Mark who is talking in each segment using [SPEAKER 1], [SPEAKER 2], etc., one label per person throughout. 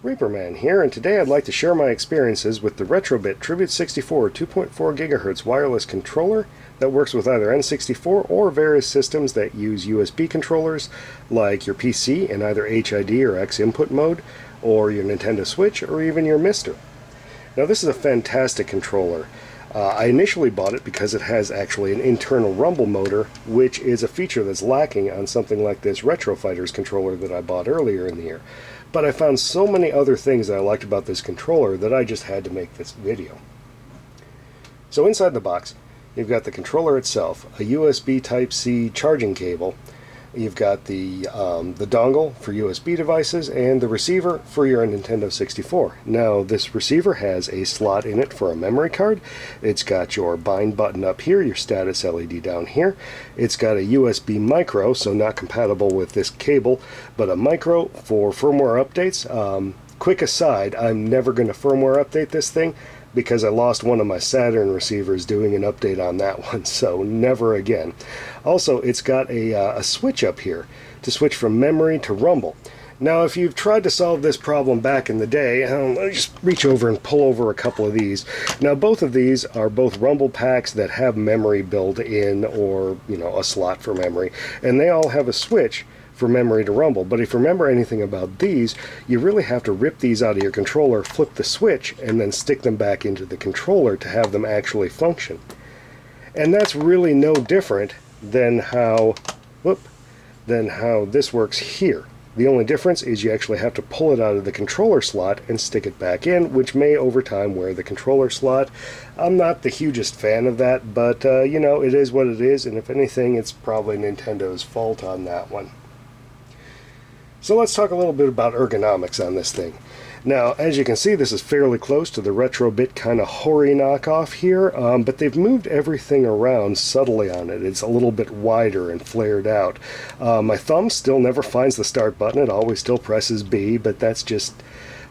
[SPEAKER 1] Reaperman here, and today I'd like to share my experiences with the Retro-Bit Tribute64 2.4 GHz wireless controller that works with either N64 or various systems that use USB controllers, like your PC in either HID or X input mode, or your Nintendo Switch, or even your Mister. Now this is a fantastic controller. I initially bought it because it has actually an internal rumble motor, which is a feature that's lacking on something like this Retro Fighters controller that I bought earlier in the year. But I found so many other things that I liked about this controller that I just had to make this video. So inside the box, you've got the controller itself, a USB Type-C charging cable. You've got the dongle for USB devices and the receiver for your Nintendo 64. Now, this receiver has a slot in it for a memory card. It's got your bind button up here, your status LED down here. It's got a USB micro, so not compatible with this cable, but a micro for firmware updates. Quick aside, I'm never going to firmware update this thing, because I lost one of my Saturn receivers doing an update on that one, so never again. Also, it's got a switch up here to switch from memory to rumble. Now, if you've tried to solve this problem back in the day, let me just reach over and pull over a couple of these. Now, both of these are both rumble packs that have memory built in, or, a slot for memory, and they all have a switch for memory to rumble. But if you remember anything about these, you really have to rip these out of your controller, flip the switch, and then stick them back into the controller to have them actually function. And that's really no different than how this works here. The only difference is you actually have to pull it out of the controller slot and stick it back in, which may over time wear the controller slot. I'm not the hugest fan of that, but it is what it is, and if anything, it's probably Nintendo's fault on that one. So let's talk a little bit about ergonomics on this thing. Now, as you can see, this is fairly close to the Retro-Bit kind of hoary knockoff here, but they've moved everything around subtly on it. It's a little bit wider and flared out. My thumb still never finds the start button. It always still presses B, but that's just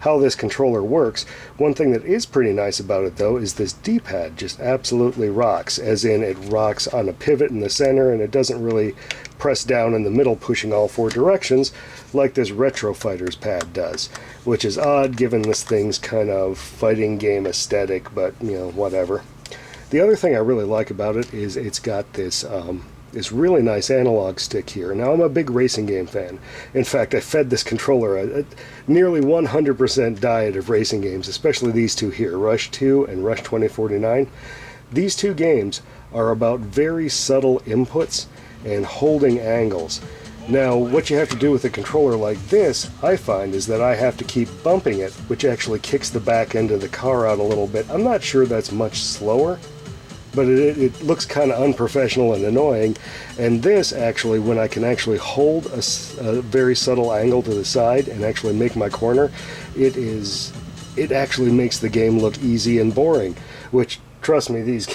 [SPEAKER 1] how this controller works. One thing that is pretty nice about it, though, is this D-pad just absolutely rocks, as in it rocks on a pivot in the center, and it doesn't really press down in the middle pushing all four directions like this Retro Fighters pad does, which is odd given this thing's kind of fighting game aesthetic, but whatever. The other thing I really like about it is it's got this really nice analog stick here. Now, I'm a big racing game fan. In fact, I fed this controller a nearly 100% diet of racing games, especially these two here, Rush 2 and Rush 2049. These two games are about very subtle inputs and holding angles. Now, what you have to do with a controller like this, I find, is that I have to keep bumping it, which actually kicks the back end of the car out a little bit. I'm not sure that's much slower, but it looks kind of unprofessional and annoying. And this, actually, when I can actually hold a very subtle angle to the side and actually make my corner, it actually makes the game look easy and boring, which, trust me, these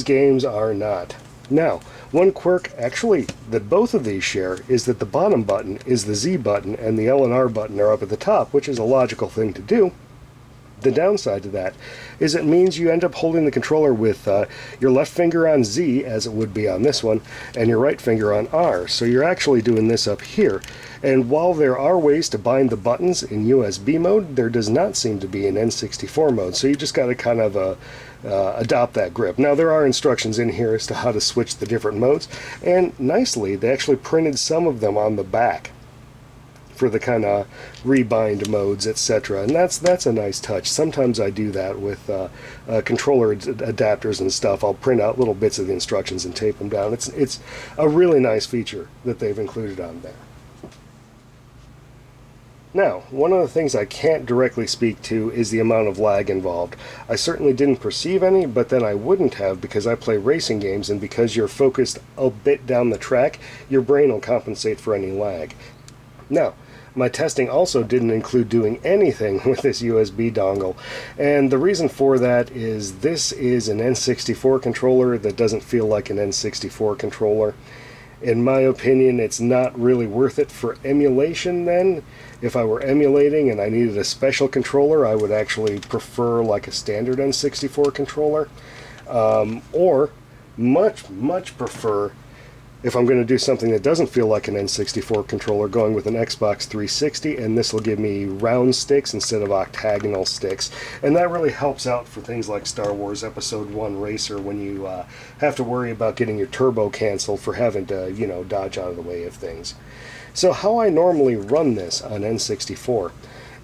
[SPEAKER 1] games are not. Now, one quirk, actually, that both of these share is that the bottom button is the Z button and the L and R button are up at the top, which is a logical thing to do. The downside to that is it means you end up holding the controller with your left finger on Z, as it would be on this one, and your right finger on R. So you're actually doing this up here. And while there are ways to bind the buttons in USB mode, there does not seem to be in N64 mode. So you just got to kind of adopt that grip. Now, there are instructions in here as to how to switch the different modes, and nicely, they actually printed some of them on the back for the kind of rebind modes, etc. And that's a nice touch. Sometimes I do that with controller adapters and stuff. I'll print out little bits of the instructions and tape them down. It's a really nice feature that they've included on there. Now, one of the things I can't directly speak to is the amount of lag involved. I certainly didn't perceive any, but then I wouldn't have because I play racing games, and because you're focused a bit down the track, your brain will compensate for any lag. Now, my testing also didn't include doing anything with this USB dongle, and the reason for that is this is an N64 controller that doesn't feel like an N64 controller. In my opinion, it's not really worth it for emulation then. If I were emulating and I needed a special controller, I would actually prefer like a standard N64 controller, or much prefer If I'm going to do something that doesn't feel like an N64 controller, going with an Xbox 360, and this will give me round sticks instead of octagonal sticks. And that really helps out for things like Star Wars Episode 1 Racer, when you have to worry about getting your turbo canceled for having to, you know, dodge out of the way of things. So how I normally run this on N64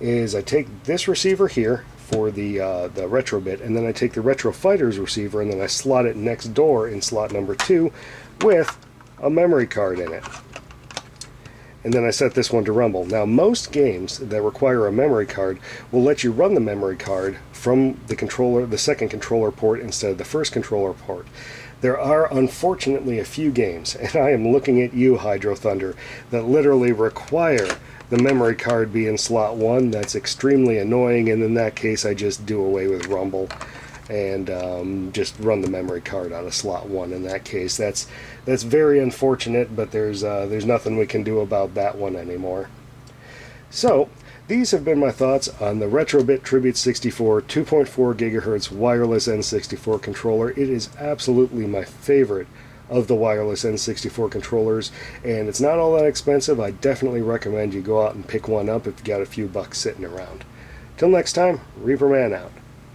[SPEAKER 1] is I take this receiver here for the Retro-Bit, and then I take the Retro Fighters receiver and then I slot it next door in slot number 2 with a memory card in it. And then I set this one to rumble. Now, most games that require a memory card will let you run the memory card from the controller, the second controller port, instead of the first controller port. There are unfortunately a few games, and I am looking at you, Hydro Thunder, that literally require the memory card be in slot 1. That's extremely annoying, and in that case I just do away with rumble and just run the memory card out of slot 1. In that case, that's very unfortunate, but there's nothing we can do about that one anymore. So these have been my thoughts on the Retro-Bit Tribute64 2.4 GHz wireless N64 controller. It is absolutely my favorite of the wireless N64 controllers, and it's not all that expensive. I definitely recommend you go out and pick one up if you got a few bucks sitting around. Till next time, Reaper Man out.